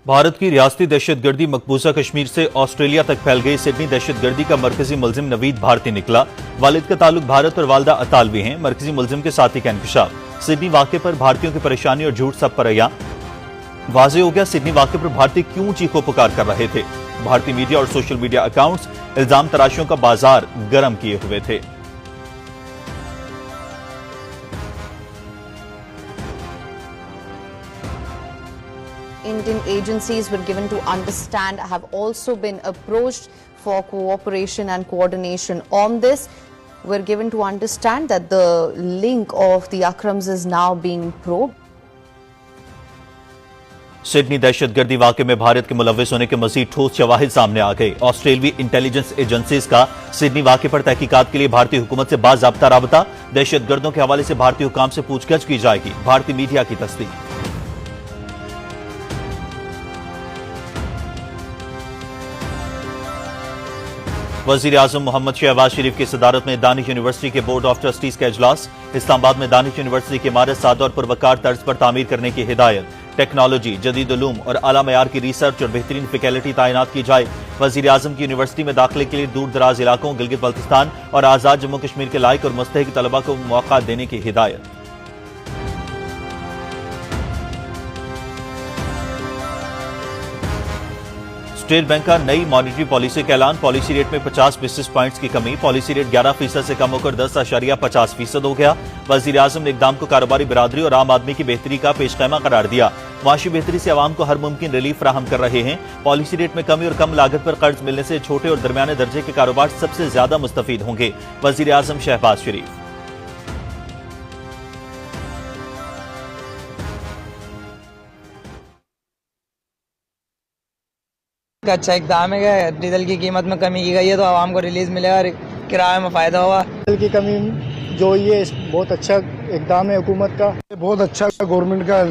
भारत की रियासती दहशतगर्दी मकबूजा कश्मीर से ऑस्ट्रेलिया तक फैल गई सिडनी दहशतगर्दी का मरकजी मुलजिम नवीद भारती निकला। वालिद का ताल्लुक भारत और वालदा अतालवी हैं। मरकजी मुलजिम के साथी का इंकशाफ। सिडनी वाक़े पर भारतीयों की परेशानी और झूठ सब पर अयां। वाज़ेह हो गया सिडनी वाक़े पर भारतीय क्यों चीखो पुकार कर रहे थे। भारतीय मीडिया और सोशल मीडिया अकाउंट्स इल्जाम तराशियों का बाजार गर्म किए हुए थे। Indian agencies were given to understand have also been approached for cooperation and coordination on this. We're given to understand that the link of the Akrams is now being probed. Sydney दहशतगर्दी वाक़े में भारत के मुलव्विस होने के मजीद ठोस शवाहिद सामने आ गए। ऑस्ट्रेलियाई इंटेलिजेंस एजेंसीज का सिडनी वाक़े पर तहकीकात के लिए भारतीय हुकूमत से बाज़ाब्ता राबता। दहशतगर्दों के हवाले से भारतीय हुकाम से पूछगछ की जाएगी। भारतीय मीडिया की तस्दीक। वज़ीर आज़म मोहम्मद शहबाज शरीफ की सदारत में दानिश यूनिवर्सिटी के बोर्ड ऑफ ट्रस्टीज का इजलास। इस्लामाबाद में दानिश यूनिवर्सिटी की इमारत सादा और पुरवकार तर्ज पर तामीर करने की हिदायत। टेक्नोलॉजी, जदीद उलूम और आला मयार की रिसर्च और बेहतरीन फैकल्टी तैनात की जाए। वज़ीर आज़म की यूनिवर्सिटी में दाखिले के लिए दूर दराज इलाकों गिलगित बल्तिस्तान और आज़ाद जम्मू कश्मीर के लायक और मुस्तहिक तलबा को मौका देने की हिदायत। स्टेट बैंक का नई मॉनिटरी पॉलिसी का ऐलान। पॉलिसी रेट में 50 बेसिस पॉइंट्स की कमी। पॉलिसी रेट 11% से कम होकर 10.50% हो गया। वज़ीर आज़म ने इक़दाम को कारोबारी बिरादरी और आम आदमी की बेहतरी का पेशखैमा करार दिया। माशी बेहतरी से आवाम को हर मुमकिन रिलीफ फराहम कर रहे हैं। पॉलिसी रेट में कमी और कम लागत पर कर्ज मिलने से छोटे और दरमियाने दर्जे के कारोबार सबसे ज्यादा मुस्तफीद होंगे। वज़ीर आज़म शहबाज शरीफ। अच्छा इक़दाम है। डीजल की कीमत में कमी की गई है तो आवाम को रिलीज मिलेगा और किराए में फ़ायदा होगा। डीजल की कमी जो ये बहुत अच्छा इक़दाम है हुकूमत का। बहुत अच्छा गवर्नमेंट का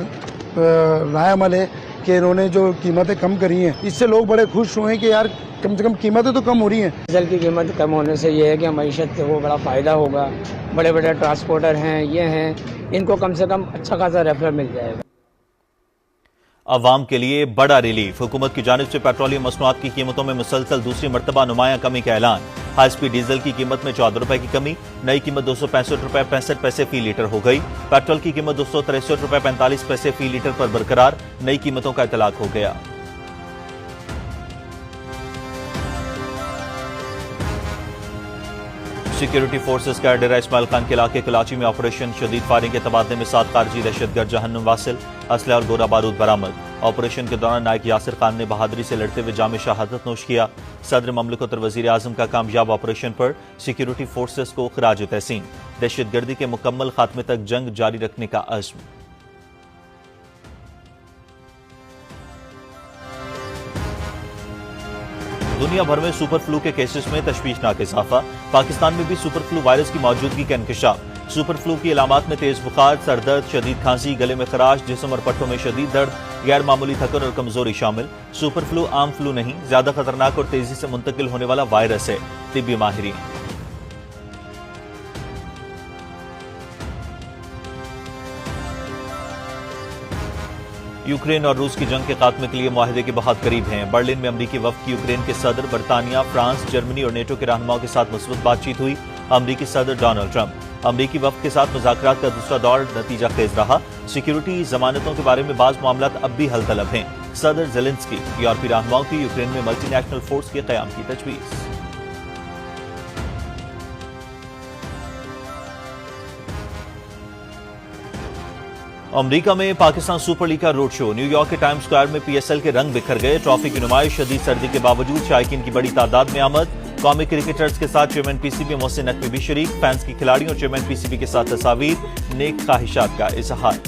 नया अमल है कि इन्होंने जो कीमतें कम करी हैं, इससे लोग बड़े खुश हुए हैं कि यार कम से कम कीमतें तो कम हो रही हैं। डीजल की कीमत कम होने से ये है कि मईशत को बड़ा फ़ायदा होगा। बड़े बड़े ट्रांसपोर्टर हैं, ये हैं, इनको कम से कम अच्छा खासा रेफर मिल जाएगा। अवाम के लिए बड़ा रिलीफ। हुकूमत की जानिब से पेट्रोलियम मसनूआत की कीमतों में मुसलसल दूसरी मरतबा नुमाया कमी का ऐलान। हाई स्पीड डीजल की कीमत में 14 रुपए की कमी। नई कीमत 265 रुपए 65 पैसे फी लीटर हो गई। पेट्रोल की कीमत 263 रुपए 45 पैसे फी लीटर पर बरकरार। नई कीमतों का इतलाक हो गया। सिक्योरिटी फोर्सेस का डेरा इस्माइल खान के इलाके कराची में ऑपरेशन। शदीद फायरिंग के तबादले में 7 खारजी दहशतगर्द जहन्नुम वासिल। असलहा और गोला बारूद बरामद। ऑपरेशन के दौरान नायक यासिर खान ने बहादुरी से लड़ते हुए जाम शहादत नोश किया। सदर ममलिकत और वज़ीर आज़म का कामयाब ऑपरेशन पर सिक्योरिटी फोर्सेस को खिराज तहसीन। दहशतगर्दी के मुकम्मल खात्मे तक जंग जारी रखने का अज़्म। दुनिया भर में सुपर फ्लू के केसेस में तशवीशनाक इजाफा। पाकिस्तान में भी सुपर फ्लू वायरस की मौजूदगी का इंकशाफ। सुपर फ्लू की अलामात में तेज बुखार, सरदर्द, शदीद खांसी, गले में खराश, जिस्म और पट्टों में शदीद दर्द, गैर मामूली थकन और कमजोरी शामिल। सुपर फ्लू आम फ्लू नहीं, ज्यादा खतरनाक और तेजी से मुंतकिल होने वाला वायरस है। तिब्बी माहिरीन। यूक्रेन और रूस की जंग के खात्मे के लिए मुआहदे के बहुत करीब हैं। बर्लिन में अमरीकी वफ्द की यूक्रेन के सदर, बरतानिया, फ्रांस, जर्मनी और नेटो के रहनुमाओं के साथ मुस्बत बातचीत हुई। अमरीकी सदर डोनाल्ड ट्रंप। अमरीकी वफ्द के साथ मुज़ाकरात का दूसरा दौर नतीजा खेज रहा। सिक्योरिटी जमानतों के बारे में बाज़ मामलात अब भी हल तलब हैं। सदर ज़ेलेंस्की। यूरोपीय रहनुमाओं की यूक्रेन में मल्टीनेशनल फोर्स के क़याम की तजवीज़। अमेरिका में पाकिस्तान सुपर लीग का रोड शो। न्यूयॉर्क के टाइम्स स्क्वायर में पीएसएल के रंग बिखर गए। ट्रॉफी की नुमाइश। शदीद सर्दी के बावजूद शायकीन की बड़ी तादाद में आमद। कौमी क्रिकेटर्स के साथ चेयरमैन पीसीबी मोहसिन नकवी भी शरीक। फैंस की खिलाड़ियों और चेयरमैन पीसीबी के साथ तस्वीर। नेक ख्वाहिशात का इजहार।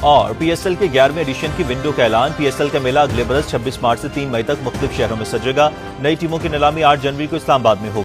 और पीएसएल के 11वें एडिशन की विंडो का ऐलान। पीएसएल का मेला अगले बरस 26 मार्च से 3 मई तक मुख्तलिफ शहरों में सजेगा। नई टीमों की नीलामी 8 जनवरी को इस्लामाबाद में होगी।